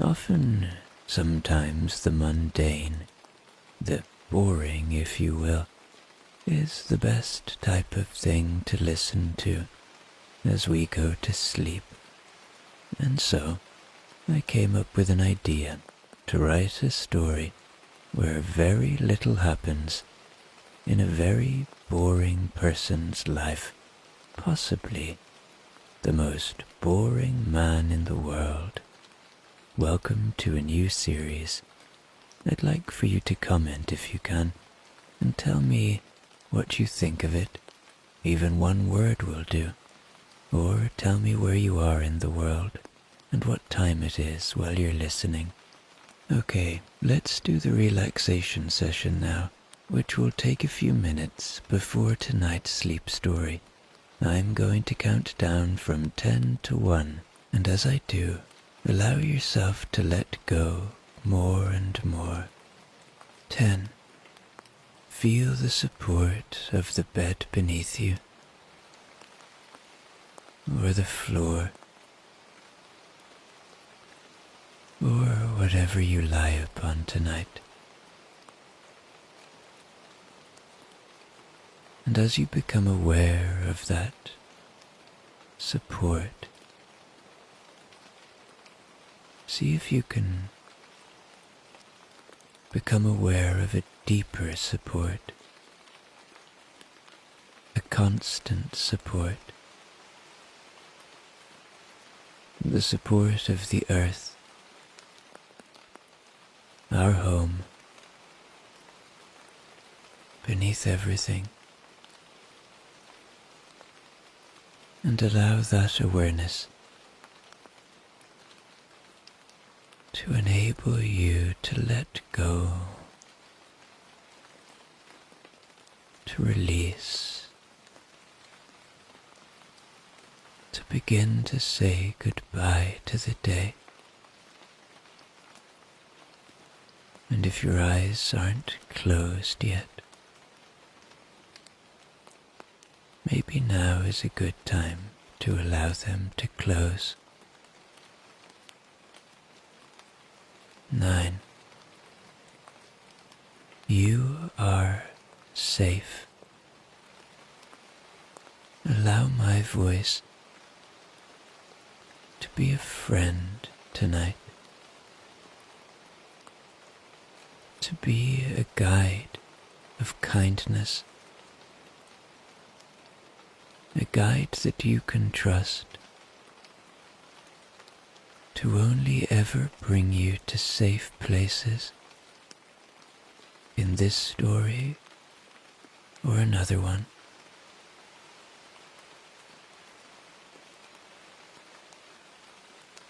Often, sometimes the mundane, the boring, if you will, is the best type of thing to listen to as we go to sleep. And so, I came up with an idea to write a story where very little happens in a very boring person's life, possibly the most boring man in the world. Welcome to a new series. I'd like for you to comment if you can, and tell me what you think of it. Even one word will do. Or tell me where you are in the world, and what time it is while you're listening. Okay, let's do the relaxation session now, which will take a few minutes before tonight's sleep story. I'm going to count down from 10 to 1, and as I do, allow yourself to let go more and more. 10. Feel the support of the bed beneath you, or the floor, or whatever you lie upon tonight. And as you become aware of that support, see if you can become aware of a deeper support, a constant support, the support of the earth, our home, beneath everything. And allow that awareness to enable you to let go, to release, to begin to say goodbye to the day. And if your eyes aren't closed yet, maybe now is a good time to allow them to close. 9. You are safe. Allow my voice to be a friend tonight, to be a guide of kindness, a guide that you can trust, to only ever bring you to safe places in this story or another one.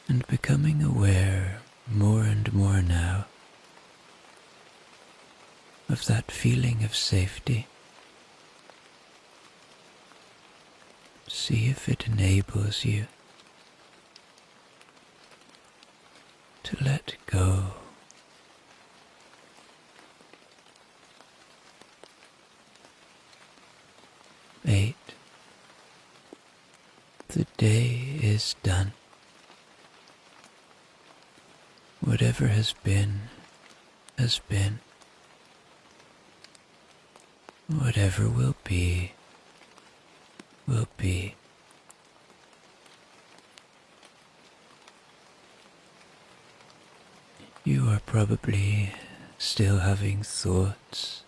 And becoming aware more and more now of that feeling of safety. See if it enables you to let go. 8. The day is done. Whatever has been, has been. Whatever will be, will be. You are probably still having thoughts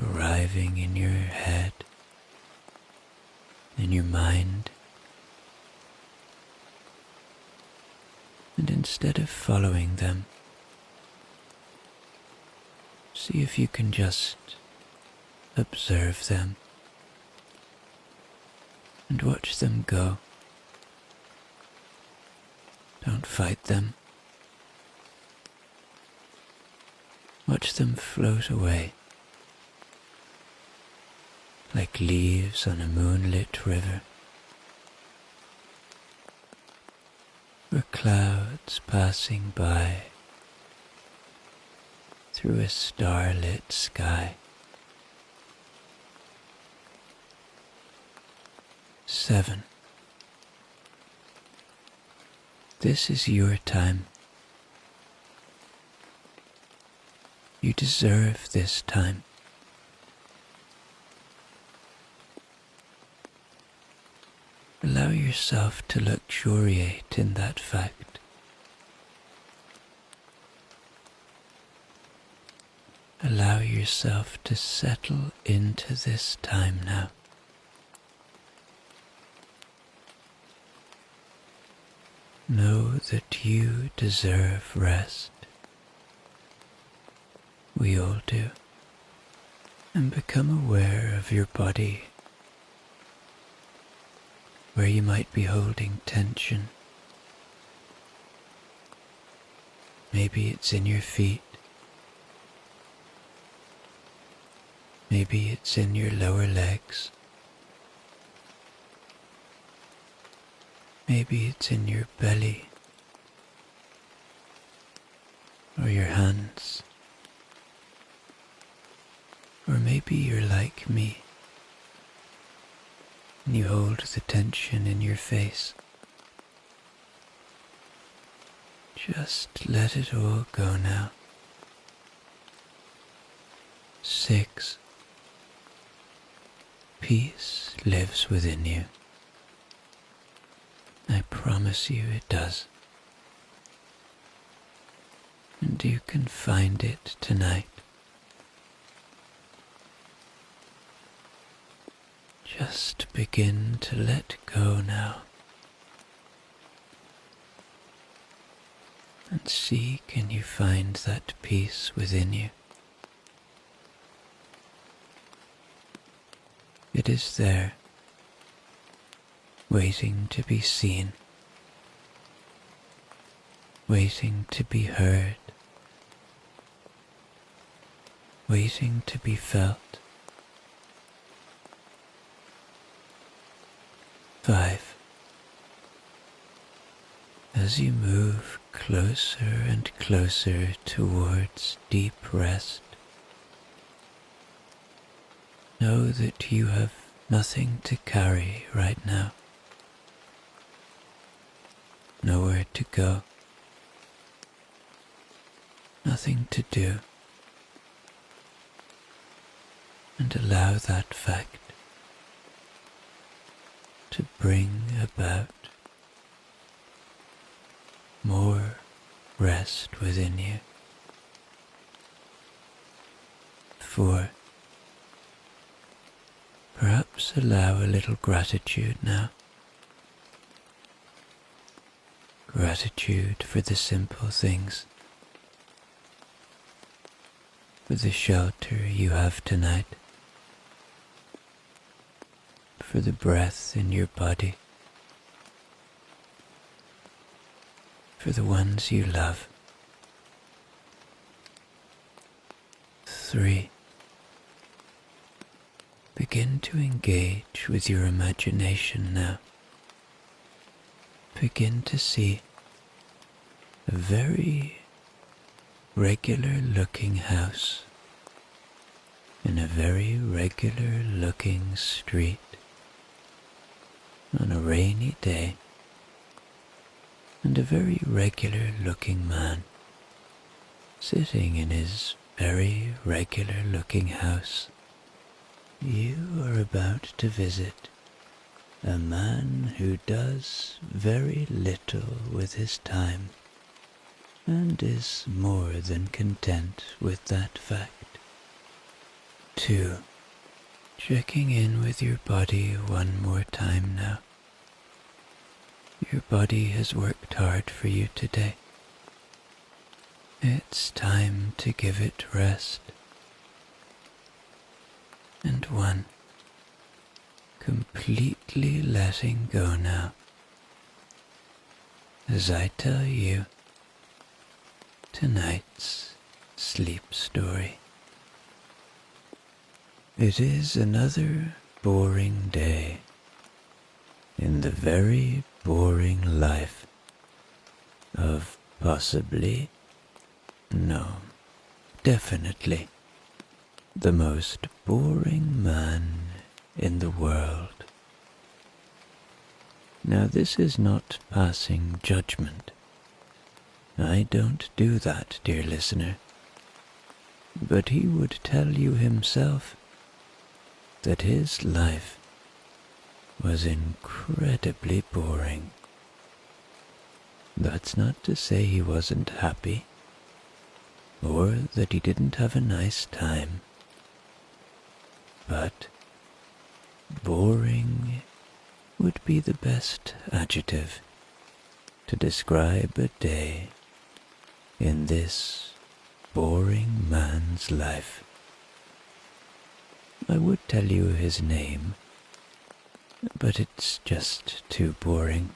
arriving in your head, in your mind, and instead of following them, see if you can just observe them and watch them go. Don't fight them. Watch them float away like leaves on a moonlit river, or clouds passing by through a starlit sky. 7. This is your time. You deserve this time. Allow yourself to luxuriate in that fact. Allow yourself to settle into this time now. Know that you deserve rest. We all do. And become aware of your body, where you might be holding tension. Maybe it's in your feet. Maybe it's in your lower legs. Maybe it's in your belly or your hands. Or maybe you're like me and you hold the tension in your face. Just let it all go now. 6. Peace lives within you. I promise you it does. And you can find it tonight. Just begin to let go now. And see, can you find that peace within you? It is there, waiting to be seen, waiting to be heard, waiting to be felt. 5. As you move closer and closer towards deep rest, know that you have nothing to carry right now, nowhere to go, nothing to do, and allow that fact to bring about more rest within you. 4. Perhaps allow a little gratitude now. Gratitude for the simple things, for the shelter you have tonight, for the breath in your body, for the ones you love. 3. Begin to engage with your imagination now. Begin to see a very regular looking house in a very regular looking street on a rainy day, and a very regular looking man sitting in his very regular looking house. You are about to visit a man who does very little with his time and is more than content with that fact. 2. Checking in with your body one more time now. Your body has worked hard for you today. It's time to give it rest. And 1. Completely letting go now. As I tell you tonight's sleep story. It is another boring day in the very boring life of possibly, no, definitely, the most boring man in the world. Now this is not passing judgment. I don't do that, dear listener. But he would tell you himself that his life was incredibly boring. That's not to say he wasn't happy, or that he didn't have a nice time. But boring would be the best adjective to describe a day in this boring man's life. I would tell you his name, but it's just too boring.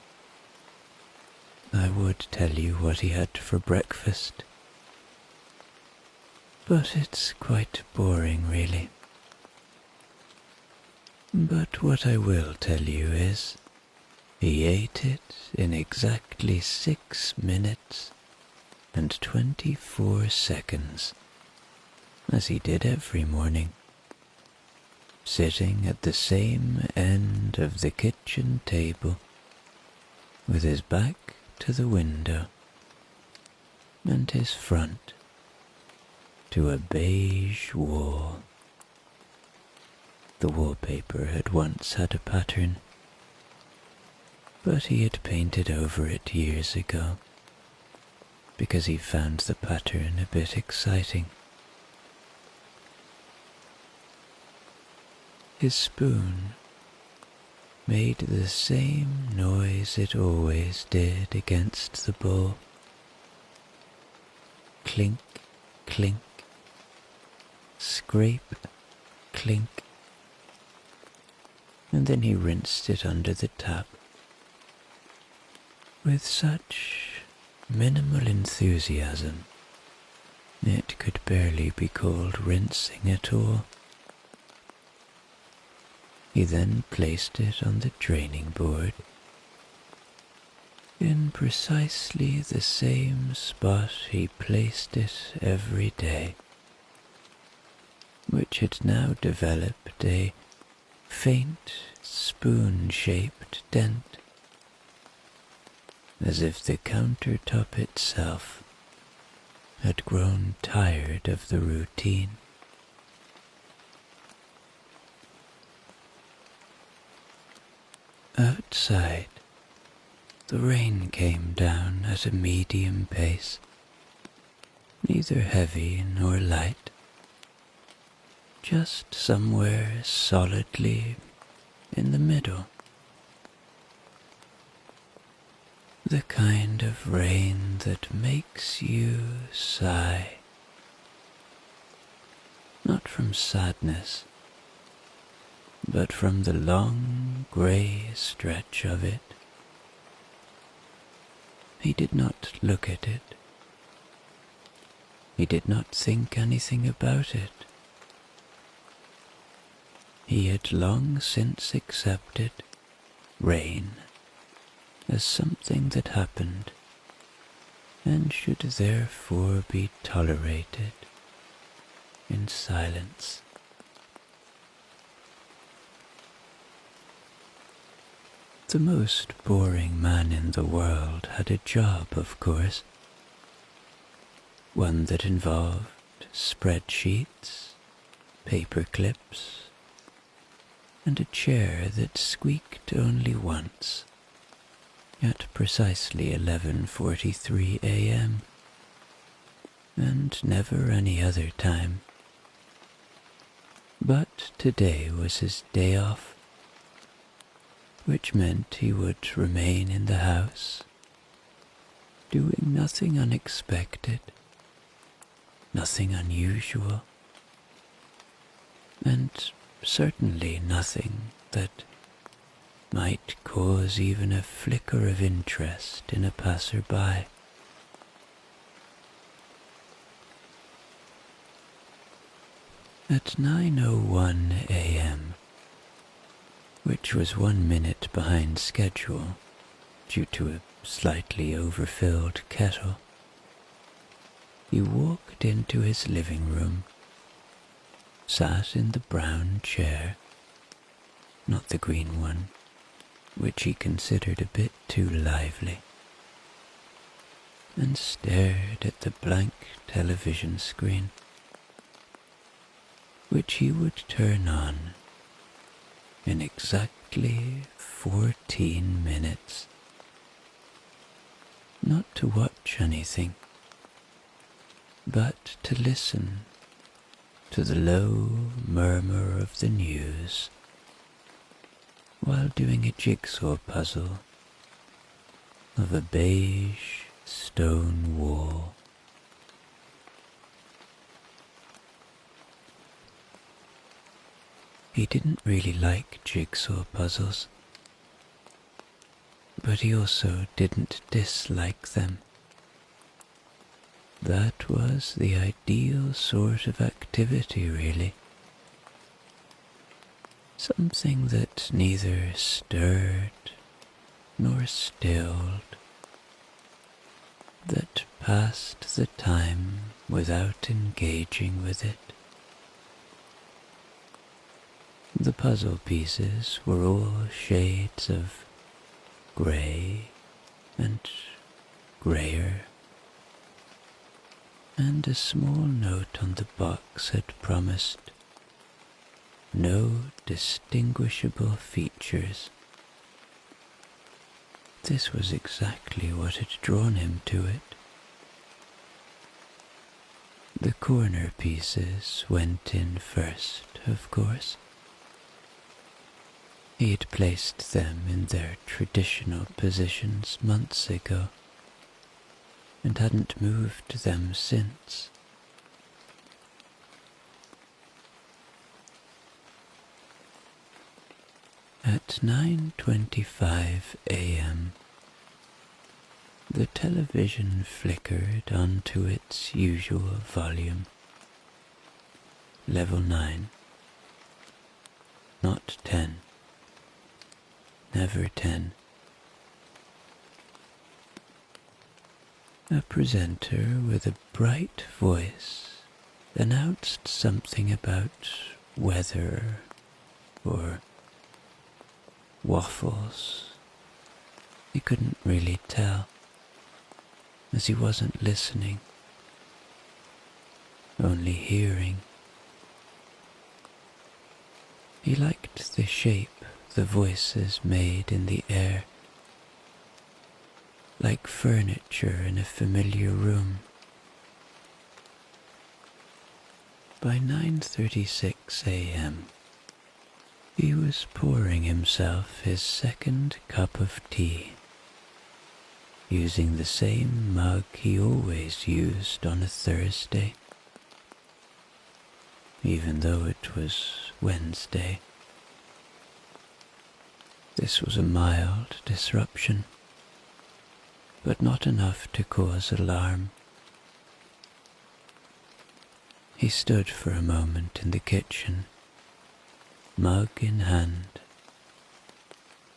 I would tell you what he had for breakfast, but it's quite boring, really. But what I will tell you is, he ate it in exactly 6 minutes and 24 seconds, as he did every morning, sitting at the same end of the kitchen table, with his back to the window, and his front to a beige wall. The wallpaper had once had a pattern, but he had painted over it years ago, because he found the pattern a bit exciting. His spoon made the same noise it always did against the bowl. Clink, clink, scrape, clink. And then he rinsed it under the tap with such minimal enthusiasm it could barely be called rinsing at all. He then placed it on the draining board in precisely the same spot he placed it every day, which had now developed a faint spoon-shaped dent, as if the countertop itself had grown tired of the routine. Outside, the rain came down at a medium pace, neither heavy nor light, just somewhere solidly in the middle. The kind of rain that makes you sigh, not from sadness, but from the long grey stretch of it. He did not look at it. He did not think anything about it. He had long since accepted rain as something that happened and should therefore be tolerated in silence. The most boring man in the world had a job, of course, one that involved spreadsheets, paper clips, and a chair that squeaked only once, at precisely 11:43 a.m., and never any other time. But today was his day off, which meant he would remain in the house, doing nothing unexpected, nothing unusual, and certainly nothing that might cause even a flicker of interest in a passer-by. At 9:01 a.m., which was 1 minute behind schedule due to a slightly overfilled kettle, he walked into his living room, sat in the brown chair, not the green one, which he considered a bit too lively, and stared at the blank television screen, which he would turn on in exactly 14 minutes, not to watch anything, but to listen to the low murmur of the news while doing a jigsaw puzzle of a beige stone wall. He didn't really like jigsaw puzzles, but he also didn't dislike them. That was the ideal sort of activity, really. Something that neither stirred nor stilled, that passed the time without engaging with it. The puzzle pieces were all shades of grey and greyer, and a small note on the box had promised no distinguishable features. This was exactly what had drawn him to it. The corner pieces went in first, of course. He had placed them in their traditional positions months ago, and hadn't moved them since. At 9:25 a.m., the television flickered onto its usual volume, level 9, not 10, never 10. A presenter with a bright voice announced something about weather or waffles. He couldn't really tell, as he wasn't listening, only hearing. He liked the shape the voices made in the air, like furniture in a familiar room. By 9:36 a.m., he was pouring himself his second cup of tea, using the same mug he always used on a Thursday, even though it was Wednesday. This was a mild disruption, but not enough to cause alarm. He stood for a moment in the kitchen, mug in hand,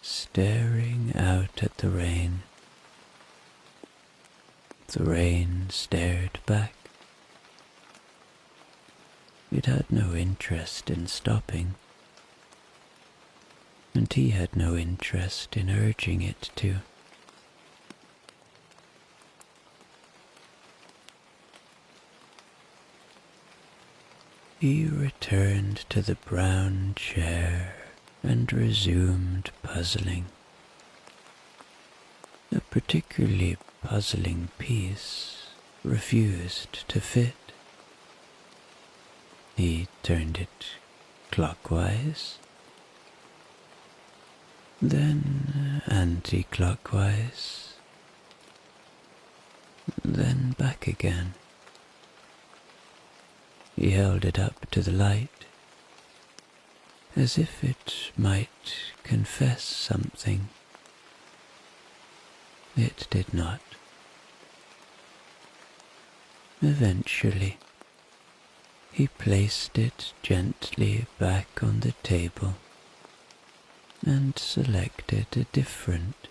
staring out at the rain. The rain stared back. It had no interest in stopping, and he had no interest in urging it to. He returned to the brown chair and resumed puzzling. A particularly puzzling piece refused to fit. He turned it clockwise, then anti-clockwise, then back again. He held it up to the light, as if it might confess something. It did not. Eventually, he placed it gently back on the table and selected a different,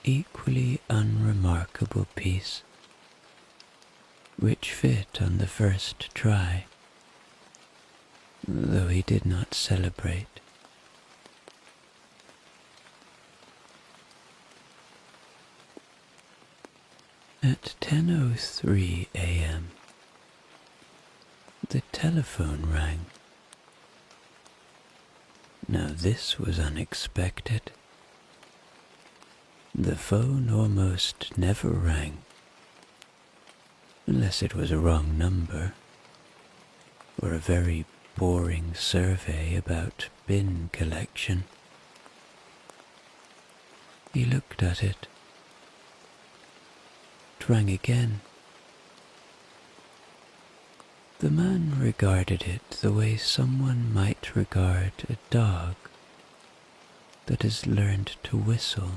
equally unremarkable piece, which fit on the first try, though he did not celebrate. At 10:03 a.m., the telephone rang. Now this was unexpected. The phone almost never rang, unless it was a wrong number, or a very boring survey about bin collection. He looked at it. It rang again. The man regarded it the way someone might regard a dog that has learned to whistle.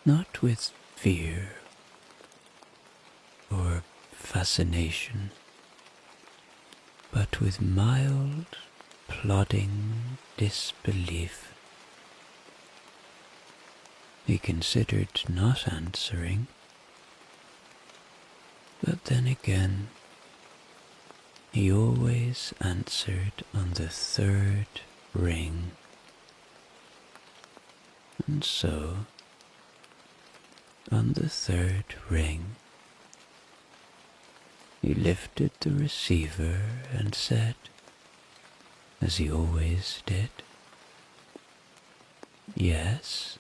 Not with fear or fascination, but with mild, plodding disbelief. He considered not answering, but then again, he always answered on the third ring. And so, on the third ring, he lifted the receiver and said, as he always did, "Yes."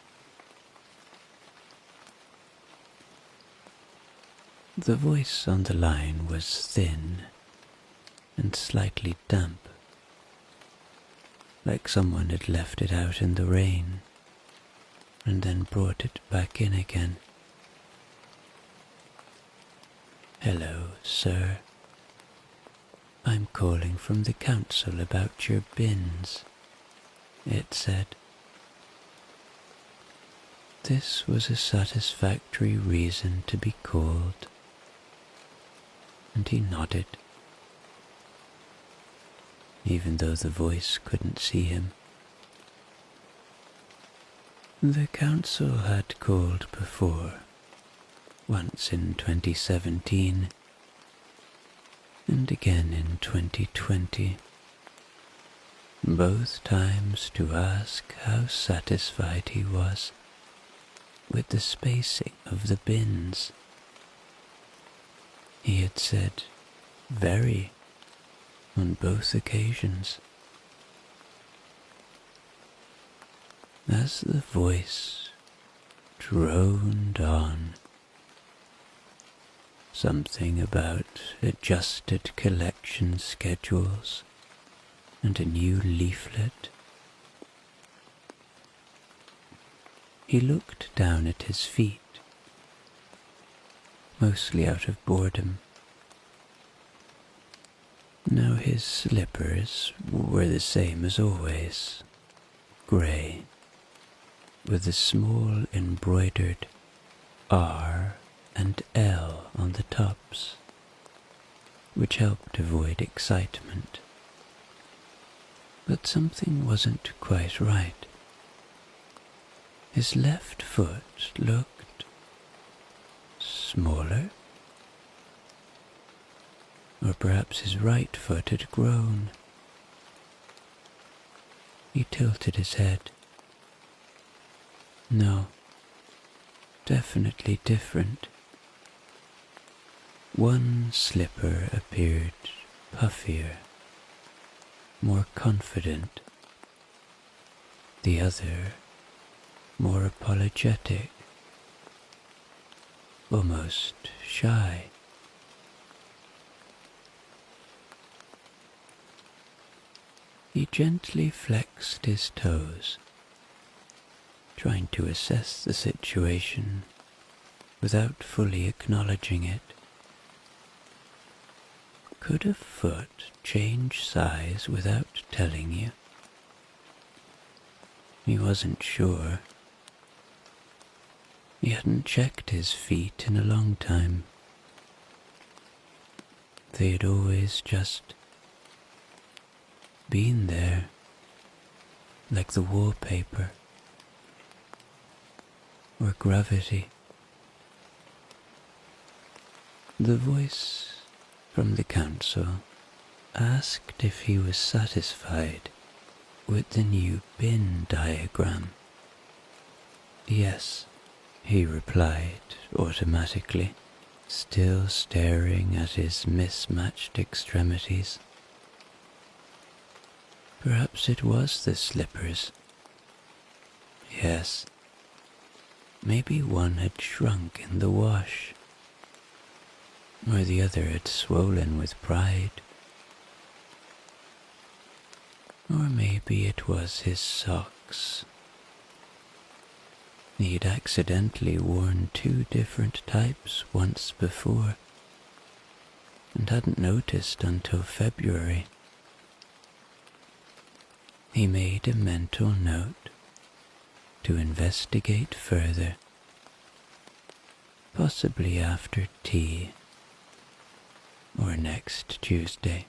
The voice on the line was thin and slightly damp, like someone had left it out in the rain and then brought it back in again. "Hello, sir. I'm calling from the council about your bins," it said. This was a satisfactory reason to be called, and he nodded, even though the voice couldn't see him. The council had called before, once in 2017, and again in 2020, both times to ask how satisfied he was with the spacing of the bins. He had said very on both occasions. As the voice droned on, something about adjusted collection schedules and a new leaflet, he looked down at his feet, mostly out of boredom. Now his slippers were the same as always, grey, with a small embroidered R and L on the tops, which helped avoid excitement. But something wasn't quite right. His left foot looked smaller, or perhaps his right foot had grown. He tilted his head. No, definitely different. One slipper appeared puffier, more confident. The other more apologetic, almost shy. He gently flexed his toes, trying to assess the situation without fully acknowledging it. Could a foot change size without telling you? He wasn't sure. He hadn't checked his feet in a long time. They had always just been there, like the wallpaper or gravity. The voice from the council asked if he was satisfied with the new bin diagram. Yes, he replied automatically, still staring at his mismatched extremities. Perhaps it was the slippers. Yes, maybe one had shrunk in the wash, or the other had swollen with pride. Or maybe it was his socks. He'd accidentally worn 2 different types once before, and hadn't noticed until February. He made a mental note to investigate further, possibly after tea or next Tuesday.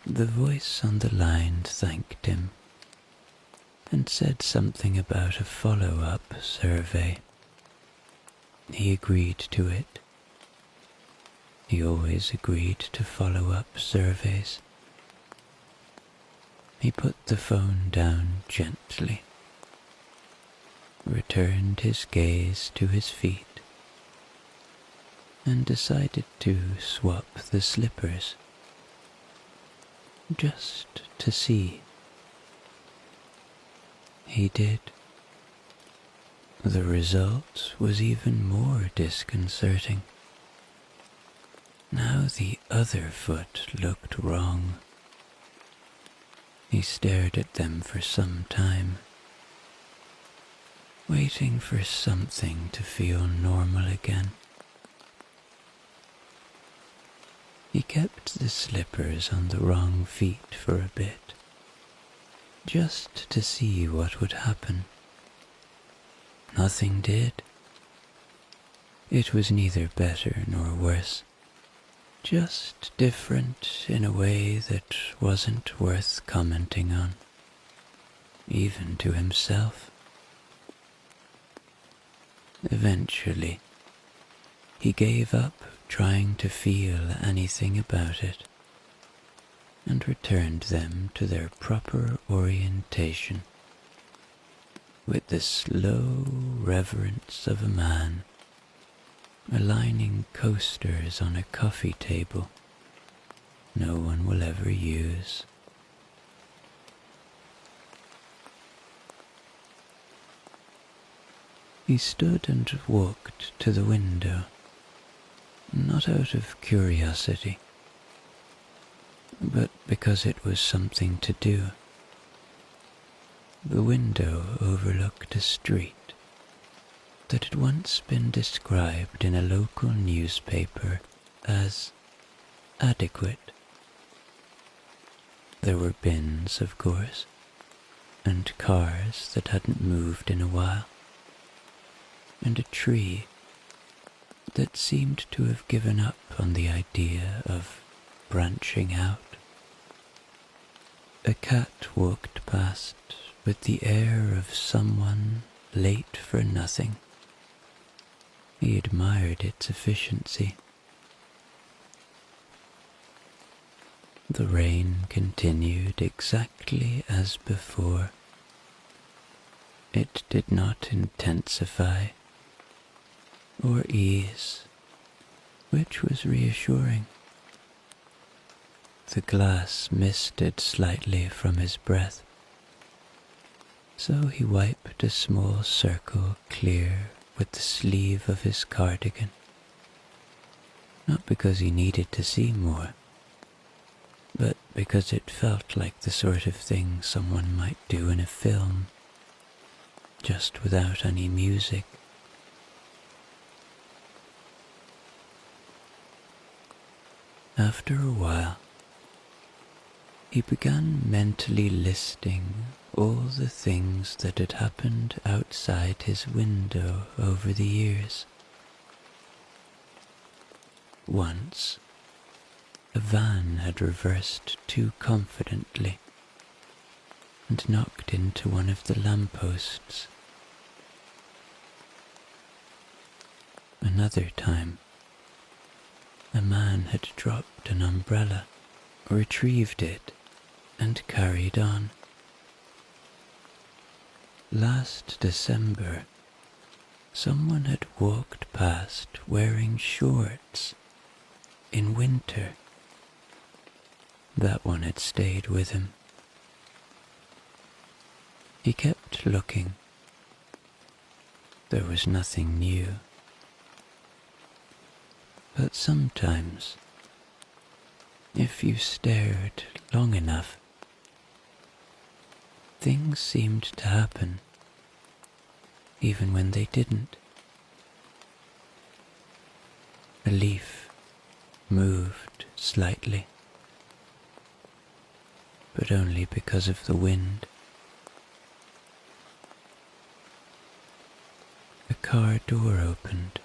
The voice on the line thanked him and said something about a follow-up survey. He agreed to it. He always agreed to follow-up surveys. He put the phone down gently, returned his gaze to his feet, and decided to swap the slippers, just to see. He did. The result was even more disconcerting. Now the other foot looked wrong. He stared at them for some time, waiting for something to feel normal again. He kept the slippers on the wrong feet for a bit, just to see what would happen. Nothing did. It was neither better nor worse, just different in a way that wasn't worth commenting on, even to himself. Eventually, he gave up trying to feel anything about it and returned them to their proper orientation with the slow reverence of a man aligning coasters on a coffee table no one will ever use. He stood and walked to the window, not out of curiosity, but because it was something to do. The window overlooked a street that had once been described in a local newspaper as adequate. There were bins, of course, and cars that hadn't moved in a while, and a tree that seemed to have given up on the idea of branching out. A cat walked past with the air of someone late for nothing. He admired its efficiency. The rain continued exactly as before. It did not intensify or ease, which was reassuring. The glass misted slightly from his breath, so he wiped a small circle clear with the sleeve of his cardigan, not because he needed to see more, but because it felt like the sort of thing someone might do in a film, just without any music. After a while, he began mentally listing all the things that had happened outside his window over the years. Once, a van had reversed too confidently and knocked into one of the lampposts. Another time, a man had dropped an umbrella, retrieved it, and carried on, last December, someone had walked past wearing shorts in winter. That one had stayed with him. He kept looking. There was nothing new. But sometimes, if you stared long enough, things seemed to happen, even when they didn't. A leaf moved slightly, but only because of the wind. A car door opened,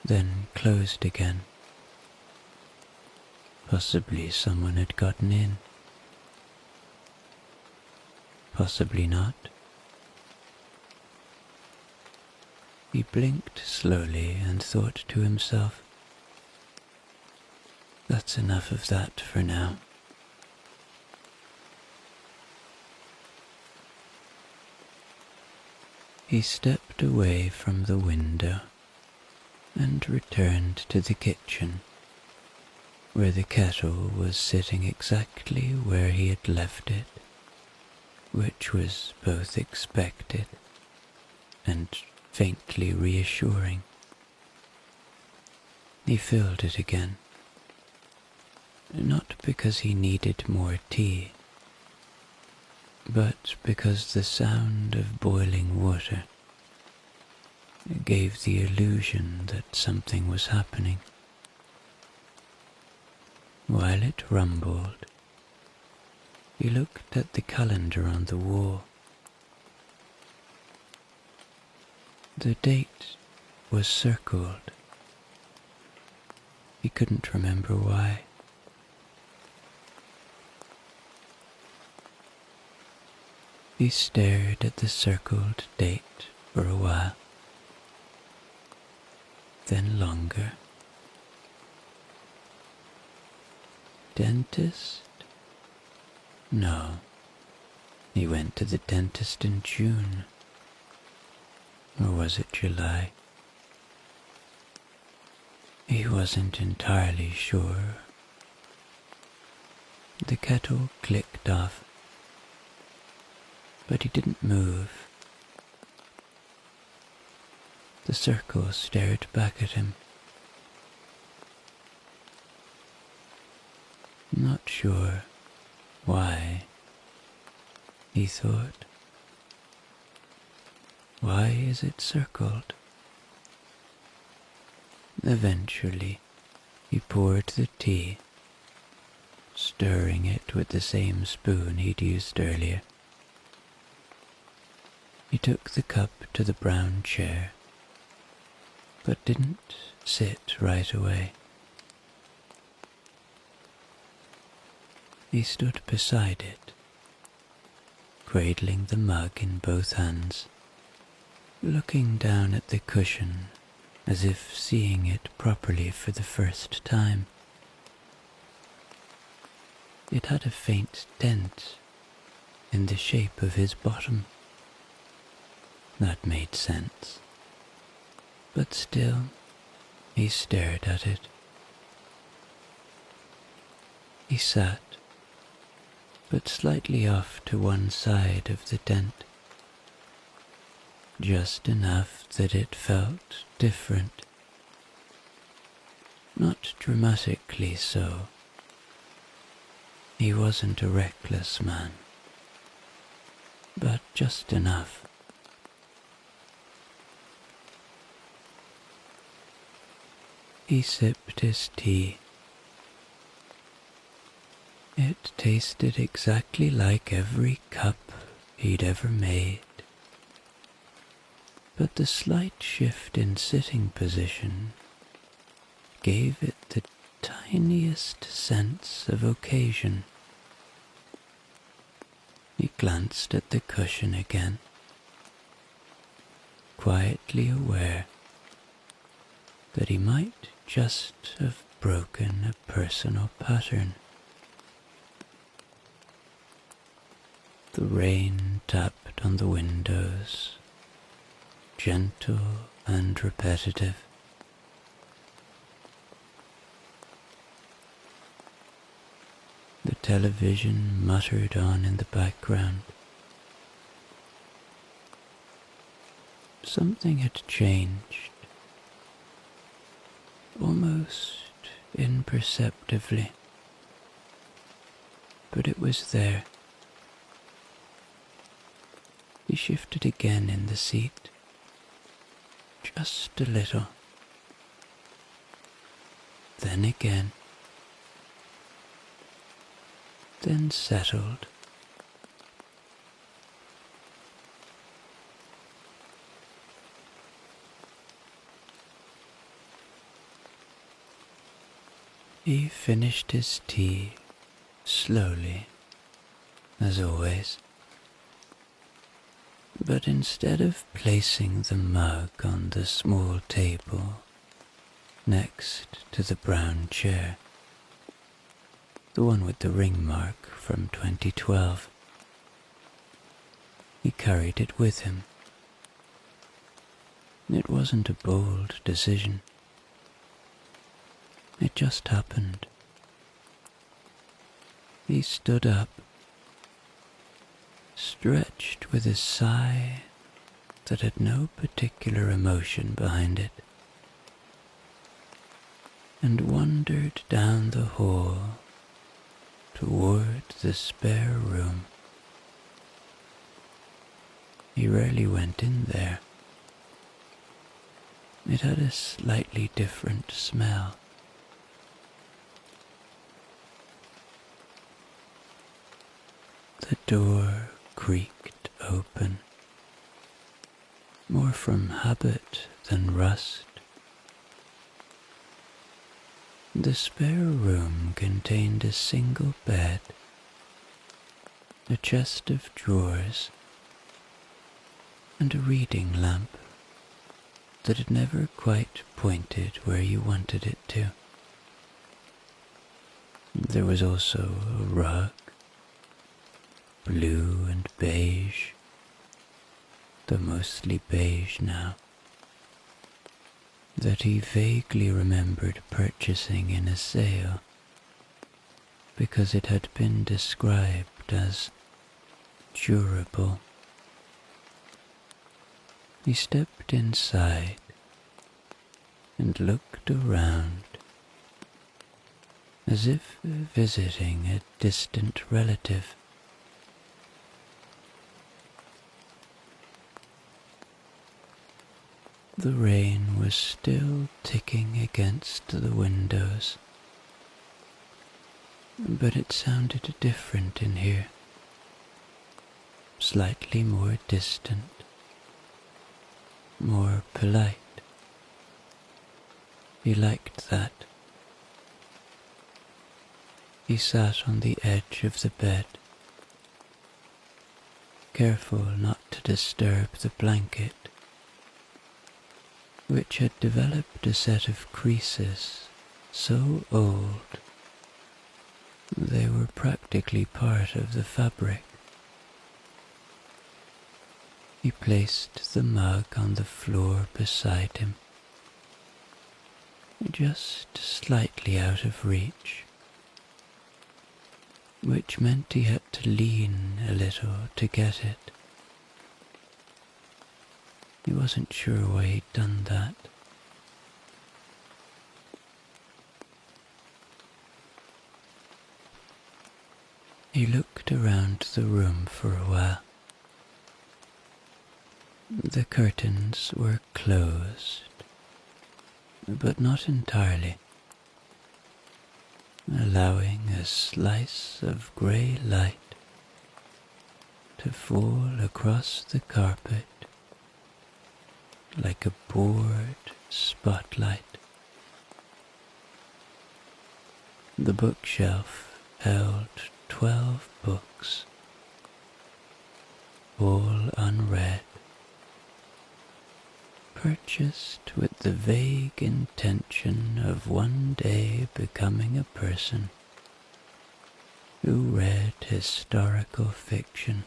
then closed again. Possibly someone had gotten in. Possibly not. He blinked slowly and thought to himself, "That's enough of that for now." He stepped away from the window and returned to the kitchen, where the kettle was sitting exactly where he had left it, which was both expected and faintly reassuring. He filled it again, not because he needed more tea, but because the sound of boiling water gave the illusion that something was happening. While it rumbled, he looked at the calendar on the wall. The date was circled. He couldn't remember why. He stared at the circled date for a while, then longer. Dentist? No, he went to the dentist in June. Or was it July? He wasn't entirely sure. The kettle clicked off, but he didn't move. The circle stared back at him. Not sure why, he thought. Why is it circled? Eventually, he poured the tea, stirring it with the same spoon he'd used earlier. He took the cup to the brown chair, but didn't sit right away. He stood beside it, cradling the mug in both hands, looking down at the cushion as if seeing it properly for the first time. It had a faint dent in the shape of his bottom. That made sense. But still, he stared at it. He sat, but slightly off to one side of the dent, just enough that it felt different. Not dramatically so. He wasn't a reckless man, but just enough. He sipped his tea. It tasted exactly like every cup he'd ever made, but the slight shift in sitting position gave it the tiniest sense of occasion. He glanced at the cushion again, quietly aware that he might just have broken a personal pattern. The rain tapped on the windows, gentle and repetitive. The television muttered on in the background. Something had changed, almost imperceptibly, but it was there. He shifted again in the seat, just a little, then again, then settled. He finished his tea slowly, as always, but instead of placing the mug on the small table next to the brown chair, the one with the ring mark from 2012, he carried it with him. It wasn't a bold decision. It just happened. He stood up, stretched with a sigh that had no particular emotion behind it, and wandered down the hall toward the spare room. He rarely went in there. It had a slightly different smell. The door creaked open, more from habit than rust. The spare room contained a single bed, a chest of drawers, and a reading lamp that had never quite pointed where you wanted it to. There was also a rug, blue and beige, though mostly beige now, that he vaguely remembered purchasing in a sale because it had been described as durable. He stepped inside and looked around as if visiting a distant relative. The rain was still ticking against the windows, but it sounded different in here, slightly more distant, more polite. He liked that. He sat on the edge of the bed, careful not to disturb the blanket, which had developed a set of creases so old they were practically part of the fabric. He placed the mug on the floor beside him, just slightly out of reach, which meant he had to lean a little to get it. He wasn't sure why he'd done that. He looked around the room for a while. The curtains were closed, but not entirely, allowing a slice of grey light to fall across the carpet like a bored spotlight. The bookshelf held 12 books, all unread, purchased with the vague intention of one day becoming a person who read historical fiction.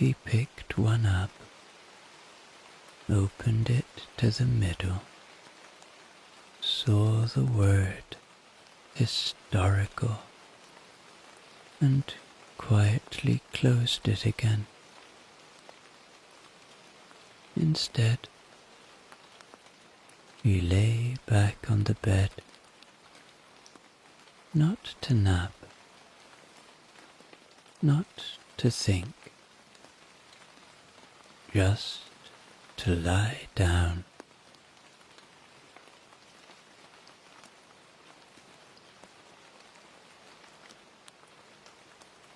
He picked one up, opened it to the middle, saw the word historical, and quietly closed it again. Instead, he lay back on the bed, not to nap, not to think, just to lie down.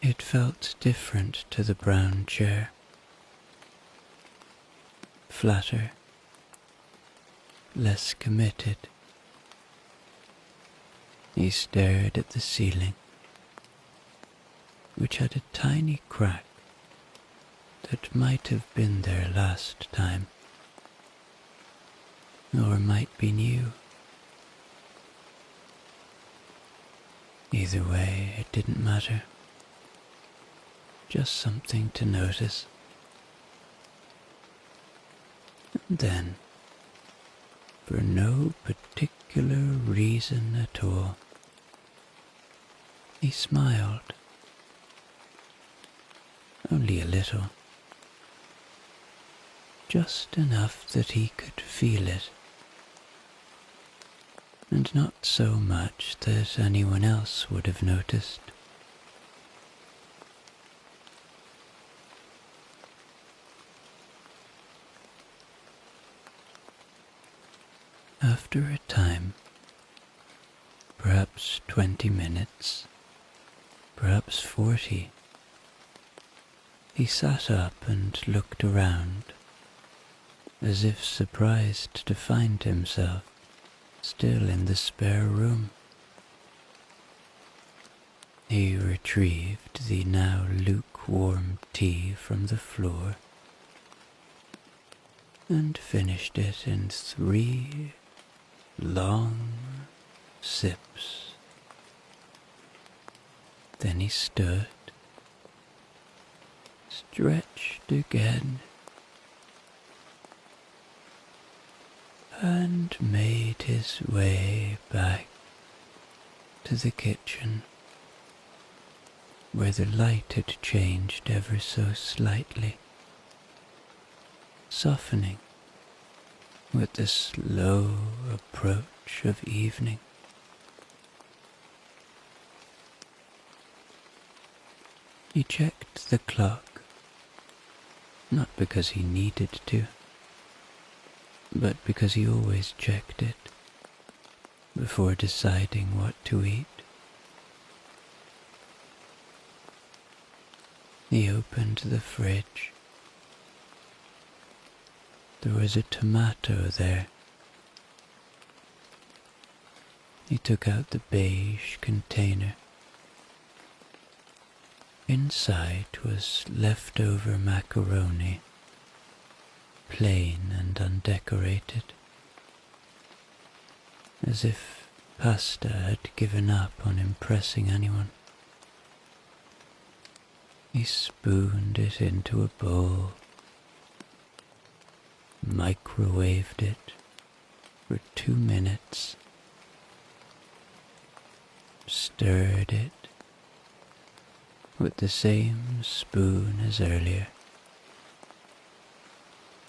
It felt different to the brown chair, flatter, less committed. He stared at the ceiling, which had a tiny crack that might have been there last time, or might be new. Either way, it didn't matter. Just something to notice. And then, for no particular reason at all, he smiled. Only a little. Just enough that he could feel it, and not so much that anyone else would have noticed. After a time, perhaps 20 minutes, perhaps 40, he sat up and looked around, as if surprised to find himself still in the spare room. He retrieved the now lukewarm tea from the floor and finished it in 3 long sips. Then he stood, stretched again, and made his way back to the kitchen, where the light had changed ever so slightly, softening with the slow approach of evening. He checked the clock, not because he needed to, but because he always checked it before deciding what to eat. He opened the fridge. There was a tomato there. He took out the beige container. Inside was leftover macaroni, plain and undecorated, as if pasta had given up on impressing anyone. He spooned it into a bowl, microwaved it for 2 minutes, stirred it with the same spoon as earlier,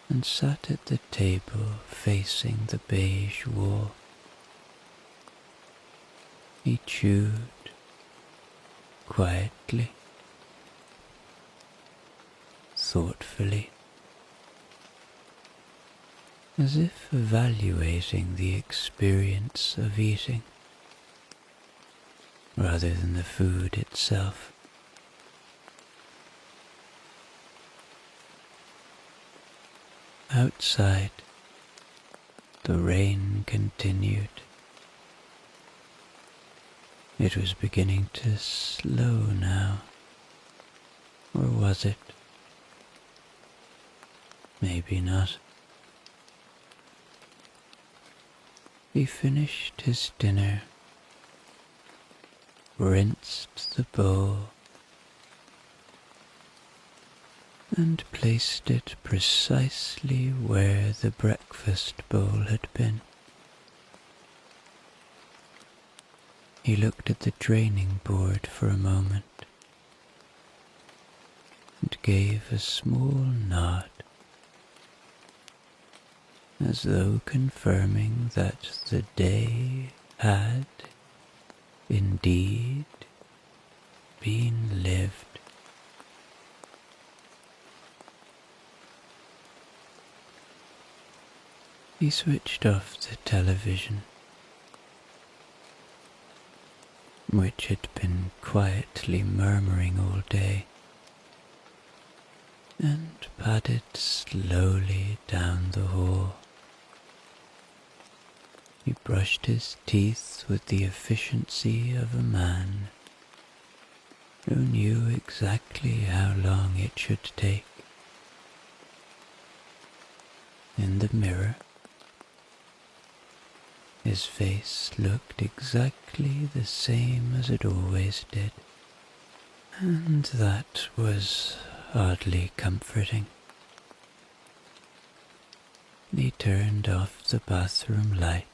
and sat at the table facing the beige wall. He chewed quietly, thoughtfully, as if evaluating the experience of eating rather than the food itself. Outside, the rain continued. It was beginning to slow now, or was it? Maybe not. He finished his dinner, rinsed the bowl, and placed it precisely where the breakfast bowl had been. He looked at the draining board for a moment and gave a small nod, as though confirming that the day had indeed been lived. He switched off the television, which had been quietly murmuring all day, and padded slowly down the hall. He brushed his teeth with the efficiency of a man who knew exactly how long it should take. In the mirror, his face looked exactly the same as it always did, and that was oddly comforting. He turned off the bathroom light,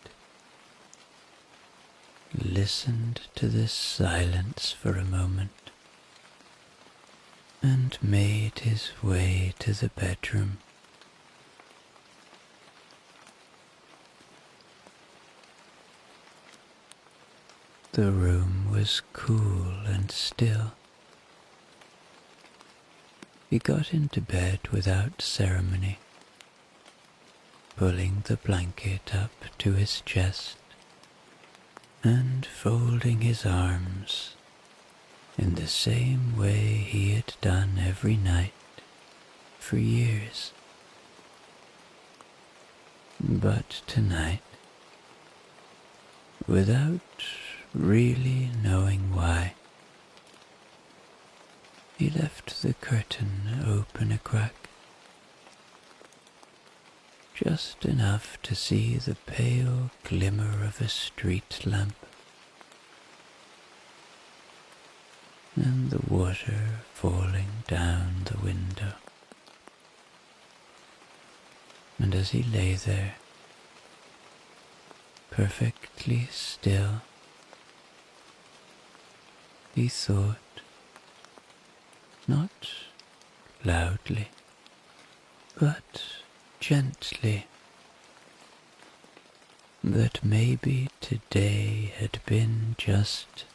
listened to the silence for a moment, and made his way to the bedroom. The room was cool and still. He got into bed without ceremony, pulling the blanket up to his chest and folding his arms in the same way he had done every night for years. But tonight, without really knowing why, he left the curtain open a crack, just enough to see the pale glimmer of a street lamp and the water falling down the window. And as he lay there, perfectly still, he thought, not loudly, but gently, that maybe today had been just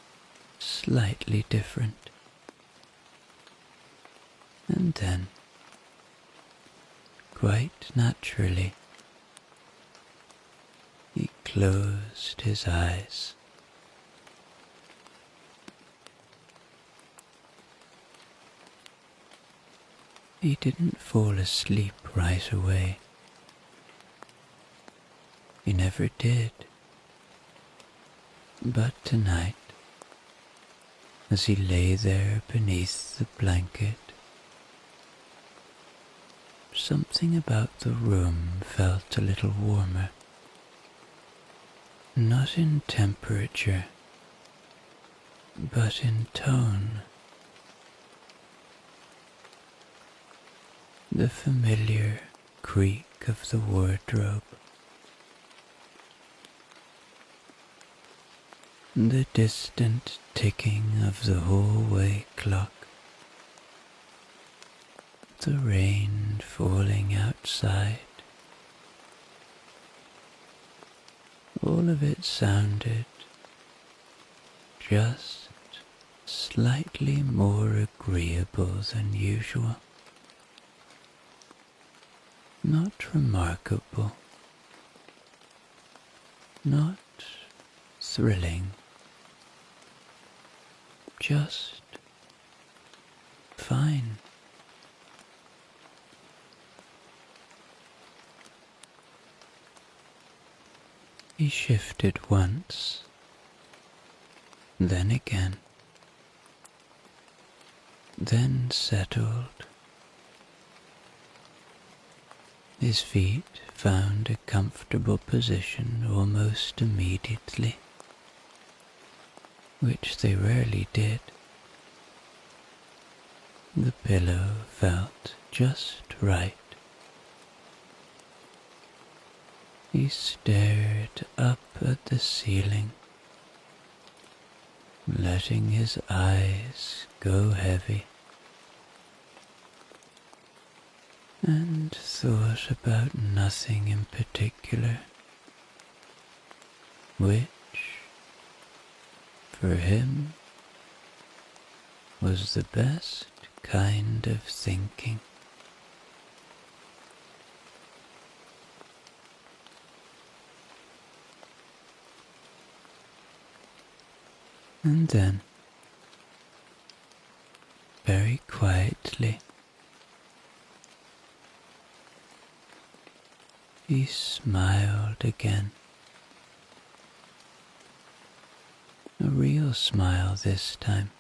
slightly different. And then, quite naturally, he closed his eyes. He didn't fall asleep right away. He never did. But tonight, as he lay there beneath the blanket, something about the room felt a little warmer. Not in temperature, but in tone. The familiar creak of the wardrobe, the distant ticking of the hallway clock, the rain falling outside, all of it sounded just slightly more agreeable than usual. Not remarkable, not thrilling, just fine. He shifted once, then again, then settled. His feet found a comfortable position almost immediately, which they rarely did. The pillow felt just right. He stared up at the ceiling, letting his eyes go heavy, and thought about nothing in particular, which, for him, was the best kind of thinking. And then, very quietly, he smiled again. A real smile this time.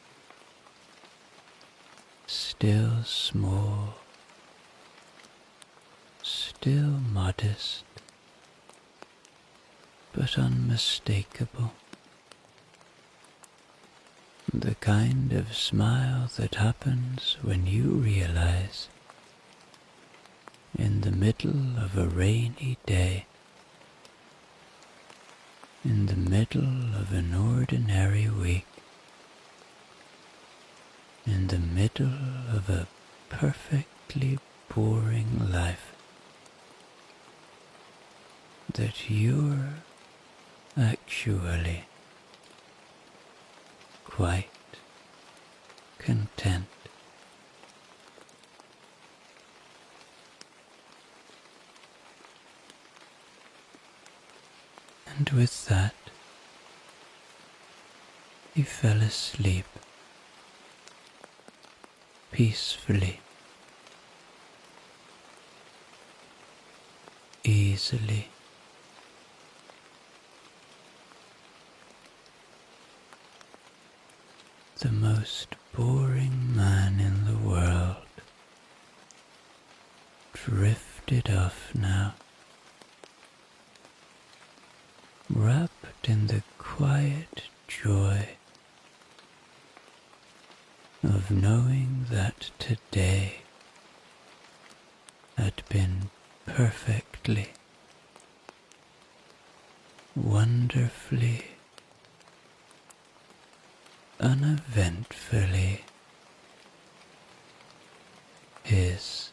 Still small, still modest, but unmistakable. The kind of smile that happens when you realize, in the middle of a rainy day, in the middle of an ordinary week, in the middle of a perfectly boring life, that you're actually quite content. And with that, he fell asleep peacefully, easily. The most boring man in the world drifted off now, wrapped in the quiet joy of knowing that today had been perfectly, wonderfully, uneventfully his.